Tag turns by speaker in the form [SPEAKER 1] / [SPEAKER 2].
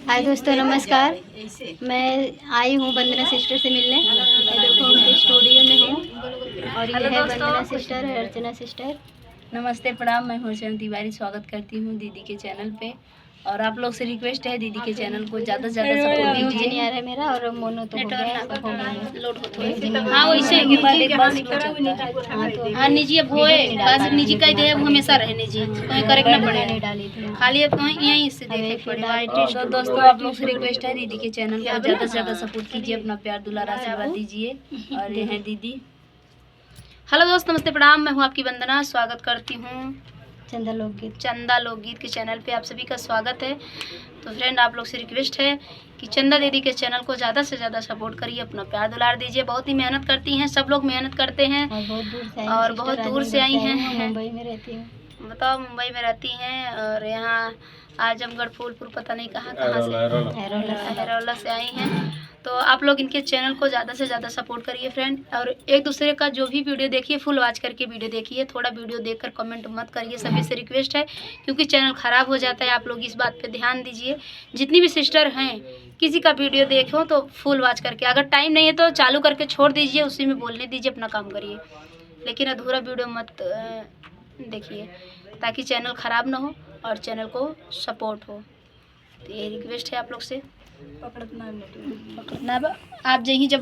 [SPEAKER 1] हाय दोस्तों, नमस्कार। मैं आई हूँ वंदना सिस्टर से मिलने। मैं देखो उनके स्टूडियो में हूँ और ये है वंदना सिस्टर, अर्चना सिस्टर।
[SPEAKER 2] नमस्ते, प्रणाम। मैं हूँ तिवारी, स्वागत करती हूँ दीदी के चैनल पे। और आप लोग से रिक्वेस्ट है दीदी के चैनल को ज़्यादा से ज़्यादा सपोर्ट
[SPEAKER 1] कीजिए। नहीं
[SPEAKER 2] कीजिए।
[SPEAKER 1] आ रहा है मेरा और मोनो तो हो गया है, सब हो गया है।
[SPEAKER 2] लोड होता है। हाँ, वैसे एक बार स्लो चलता है। हाँ, निजी अब होए बस निजी कह दे, हमेशा रहे निजी, कहीं करे ना पड़े।
[SPEAKER 1] नहीं डाली थी
[SPEAKER 2] खाली अब कहीं यहीं से देखे पड़ेगा। तो दोस्तों, आप लोग से रिक्वेस्ट है दीदी के चैनल को ज़्यादा से ज़्यादा सपोर्ट कीजिए, अपना प्यार दुलार आशीर्वाद दीजिए। और ये हैं दीदी। हेलो दोस्त, नमस्ते, प्रणाम। मैं हूँ आपकी वंदना, स्वागत करती हूँ
[SPEAKER 1] चंदा लोकगीत
[SPEAKER 2] के चैनल पे। आप सभी का स्वागत है। तो फ्रेंड, आप लोग से रिक्वेस्ट है कि चंदा दीदी के चैनल को ज़्यादा से ज़्यादा सपोर्ट करिए, अपना प्यार दुलार दीजिए। बहुत ही मेहनत करती हैं, सब लोग मेहनत करते हैं और बहुत दूर से आई हैं।
[SPEAKER 1] मुंबई में रहती हूँ।
[SPEAKER 2] बताओ, मुंबई में रहती हैं और यहाँ आजमगढ़, फूलपुर, पता नहीं कहाँ से हैरोला से आई हैं। तो आप लोग इनके चैनल को ज़्यादा से ज़्यादा सपोर्ट करिए फ्रेंड। और एक दूसरे का जो भी वीडियो देखिए, फुल वॉच करके वीडियो देखिए, थोड़ा वीडियो देखकर कमेंट मत करिए। सभी से रिक्वेस्ट है, क्योंकि चैनल ख़राब हो जाता है। आप लोग इस बात पे ध्यान दीजिए। जितनी भी सिस्टर हैं, किसी का वीडियो देखो तो फुल वॉच करके, अगर टाइम नहीं है तो चालू करके छोड़ दीजिए, उसी में बोलने दीजिए, अपना काम करिए। लेकिन अधूरा वीडियो मत देखिए, ताकि चैनल ख़राब ना हो और चैनल को सपोर्ट हो। तो ये रिक्वेस्ट है आप लोग से। पकड़ना आप जहीं जब